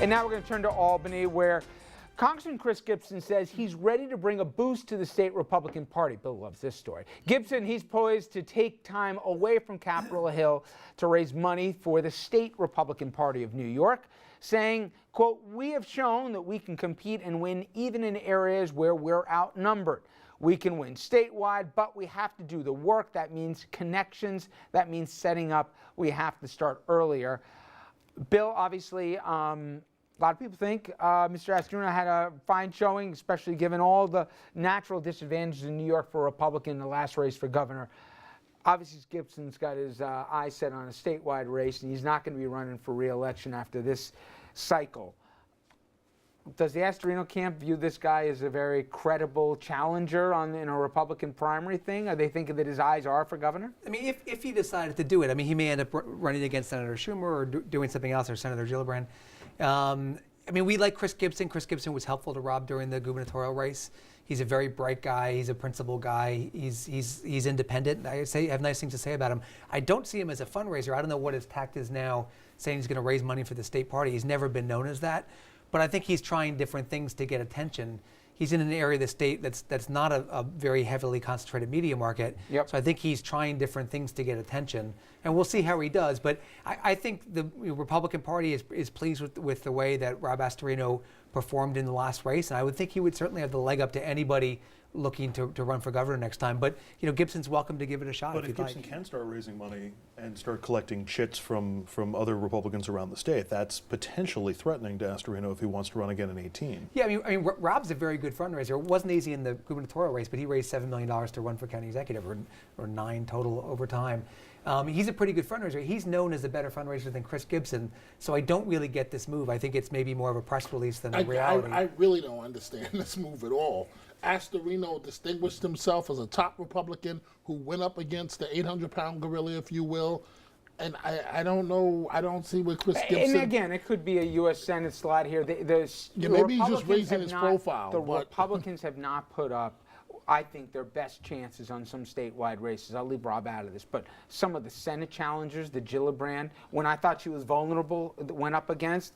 And now we're going to turn to Albany, where Congressman Chris Gibson says he's ready to bring a boost to the state Republican Party. Bill loves this story. Gibson, he's poised to take time away from Capitol Hill to raise money for the state Republican Party of New York, saying, quote, "We have shown that we can compete and win even in areas where we're outnumbered. We can win statewide, but we have to do the work. That means connections. That means setting up. We have to start earlier." Bill, obviously, a lot of people think Mr. Astorino had a fine showing, especially given all the natural disadvantages in New York for a Republican in the last race for governor. Obviously, Gibson's got his eyes set on a statewide race, and he's not going to be running for re-election after this cycle. Does the Astorino camp view this guy as a very credible challenger in a Republican primary thing? Are they thinking that his eyes are for governor? I mean, if he decided to do it, I mean, he may end up running against Senator Schumer or doing something else, or Senator Gillibrand. I mean, we like Chris Gibson. Chris Gibson was helpful to Rob during the gubernatorial race. He's a very bright guy. He's a principled guy. He's independent. I have nice things to say about him. I don't see him as a fundraiser. I don't know what his tact is now, saying he's going to raise money for the state party. He's never been known as that. But I think he's trying different things to get attention. He's in an area of the state that's not a very heavily concentrated media market. Yep. So I think he's trying different things to get attention. And we'll see how he does. But I think the Republican Party is pleased with the way that Rob Astorino performed in the last race. And I would think he would certainly have the leg up to anybody looking to run for governor next time. But Gibson's welcome to give it a shot. But if Gibson can start raising money and start collecting chits from other Republicans around the state, that's potentially threatening to Astorino if he wants to run again in 18. Yeah, I mean, Rob's a very good fundraiser. It wasn't easy in the gubernatorial race, but he raised $7 million to run for county executive, or $9 total over time. He's a pretty good fundraiser. He's known as a better fundraiser than Chris Gibson, so I don't really get this move. I think it's maybe more of a press release than a reality. I really don't understand this move at all. Astorino distinguished himself as a top Republican who went up against the 800-pound gorilla, if you will. And I don't know. I don't see what Chris Gibson. And again, it could be a U.S. Senate slide here. Maybe he's just raising his profile. The Republicans have not put up, I think, their best chances on some statewide races. I'll leave Rob out of this, but some of the Senate challengers, the Gillibrand, when I thought she was vulnerable, went up against,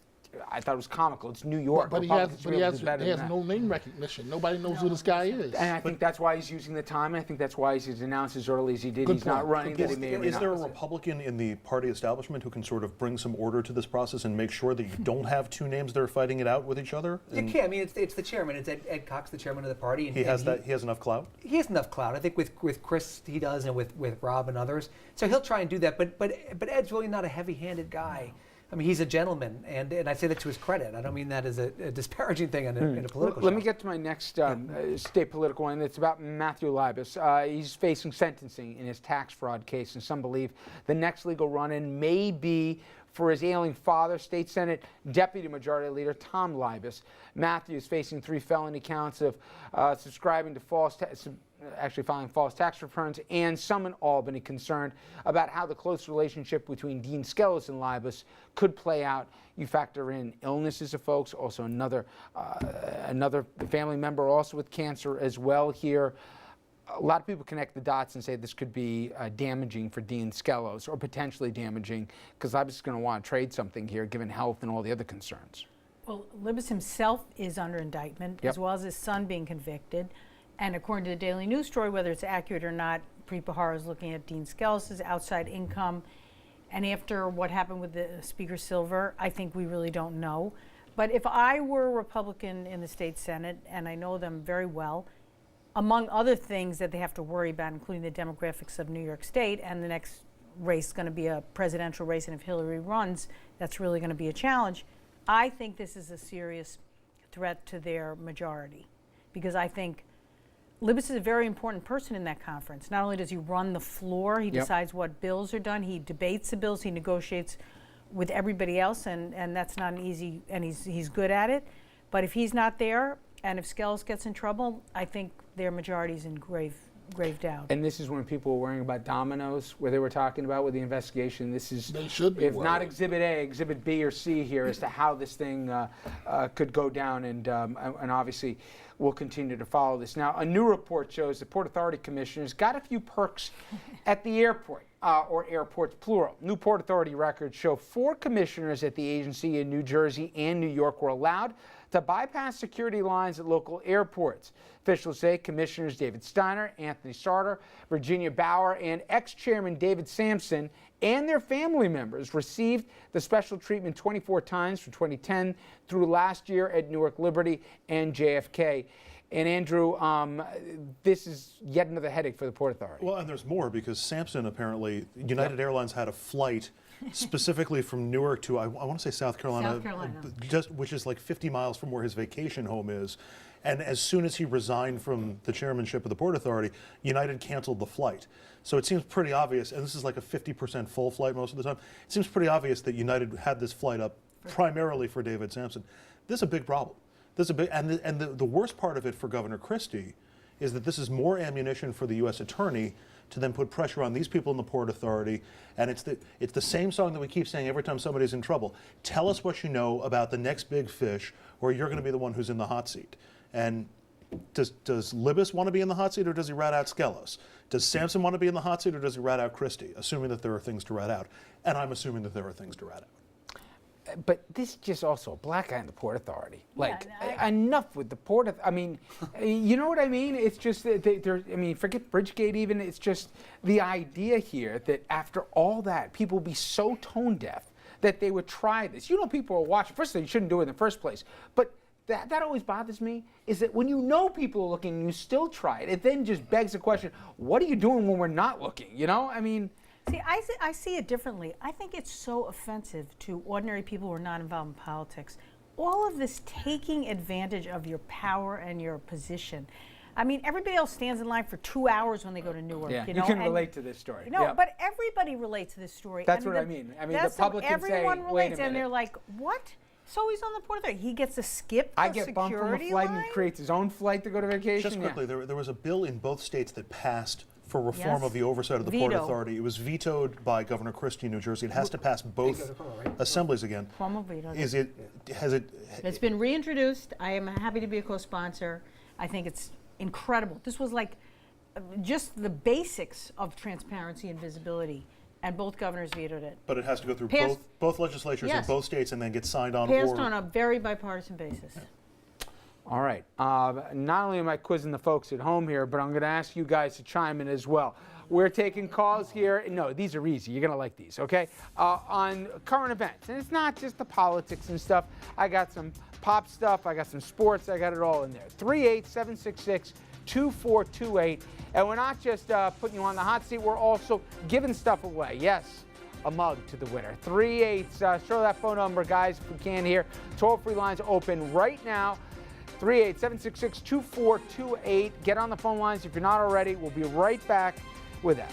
I thought it was comical. It's New York. But he has no name recognition. Nobody knows who this guy is. And I think that's why he's using the time. I think that's why he's announced as early as he did. He's not running. Is there a Republican in the party establishment who can sort of bring some order to this process and make sure that you don't have two names that are fighting it out with each other? You can't. I mean, it's the chairman. It's Ed Cox, the chairman of the party. And he has enough clout? He has enough clout. I think with Chris he does, and with Rob and others. So he'll try and do that. But Ed's really not a heavy-handed guy. I mean, he's a gentleman, and I say that to his credit. I don't mean that as a disparaging thing in a political Let me get to my next state political one. It's about Matthew Libas. He's facing sentencing in his tax fraud case, and some believe the next legal run-in may be for his ailing father, State Senate Deputy Majority Leader Tom Libas. Matthew is facing 3 felony counts of subscribing to filing false tax returns, and some in Albany concerned about how the close relationship between Dean Skelos and Libas could play out. You factor in illnesses of folks, also another family member also with cancer as well here. A lot of people connect the dots and say this could be damaging for Dean Skelos, or potentially damaging, because Libas is going to want to trade something here given health and all the other concerns. Well, Libas himself is under indictment, as well as his son being convicted. And according to the Daily News story, whether it's accurate or not, Preet Bharara is looking at Dean Skelos' outside income. And after what happened with the Speaker Silver, I think we really don't know. But if I were a Republican in the state Senate, and I know them very well, among other things that they have to worry about, including the demographics of New York State, and the next race is going to be a presidential race, and if Hillary runs, that's really going to be a challenge. I think this is a serious threat to their majority, because I think Libas is a very important person in that conference. Not only does he run the floor, he decides what bills are done, he debates the bills, he negotiates with everybody else, and that's not an easy, and he's good at it. But if he's not there, and if Skelos gets in trouble, I think their majority is in grave grave doubt. And this is when people were worrying about dominoes, where they were talking about with the investigation. This is, They should be if not worried. Exhibit A, Exhibit B or C here as to how this thing could go down. And obviously, we'll continue to follow this. Now, a new report shows the Port Authority commissioners got a few perks at the airport, or airports plural. New Port Authority records show 4 commissioners at the agency in New Jersey and New York were allowed to bypass security lines at local airports. Officials say Commissioners David Steiner, Anthony Sartor, Virginia Bauer, and ex-chairman David Sampson and their family members received the special treatment 24 times from 2010 through last year at Newark Liberty and JFK. And Andrew, this is yet another headache for the Port Authority. Well, and there's more, because Sampson apparently, United Airlines had a flight specifically from Newark to, I want to say South Carolina, South Carolina. which is like 50 miles from where his vacation home is. And as soon as he resigned from the chairmanship of the Port Authority, United canceled the flight. So it seems pretty obvious, and this is like a 50% full flight most of the time, it seems pretty obvious that United had this flight up primarily for David Sampson. This is a big problem. This is a big, and the worst part of it for Governor Christie is that this is more ammunition for the U.S. Attorney to then put pressure on these people in the Port Authority. And it's the same song that we keep saying every time somebody's in trouble. Tell us what you know about the next big fish, or you're going to be the one who's in the hot seat. And does Libas want to be in the hot seat, or does he rat out Skelos? Does Sampson want to be in the hot seat, or does he rat out Christie? Assuming that there are things to rat out. And I'm assuming that there are things to rat out. But this is just also a black guy in the Port Authority. Like, Yeah, enough with the Port. I mean, you know what I mean? It's just that I mean, forget Bridgegate even. It's just the idea here that after all that, people will be so tone deaf that they would try this. You know, people are watching. First of all, you shouldn't do it in the first place. But that always bothers me, is that when you know people are looking, you still try it. It then just begs the question, what are you doing when we're not looking? You know, I mean. See, I see it differently. I think it's so offensive to ordinary people who are not involved in politics. All of this taking advantage of your power and your position. I mean, everybody else stands in line for 2 hours when they go to Newark. Yeah, you you know, can and- relate to this story. No, Yeah. but everybody relates to this story. That's what I mean. I mean, the that's public can say, everyone "Wait a relates, and minute." they're like, "What?" So he's on the Port Authority. He gets to skip the I get bumped from a security flight line? and he creates his own flight to go to vacation. Just Yeah. quickly, there was a bill in both states that passed for reform Yes. of the oversight of the Port Veto. Authority. It was vetoed by Governor Christie in New Jersey. It has to pass both assemblies again. Cuomo vetoed it. Is it, has it, It's been reintroduced. I am happy to be a co-sponsor. I think it's incredible. This was like just the basics of transparency and visibility, and both governors vetoed it. but it has to go through Passed- both legislatures in Yes. both states and then get signed on? Passed or on a very bipartisan basis. All right. Not only am I quizzing the folks at home here, but I'm going to ask you guys to chime in as well. We're taking calls here. No, these are easy. You're going to like these, okay? On current events. And it's not just the politics and stuff. I got some pop stuff. I got some sports. I got it all in there. 38766-2428. And we're not just putting you on the hot seat. We're also giving stuff away. Yes. A mug to the winner. 3-8. Show that phone number, guys, if we can here. Toll-free lines open right now. 3-8-766-2428. Get on the phone lines if you're not already. We'll be right back with that.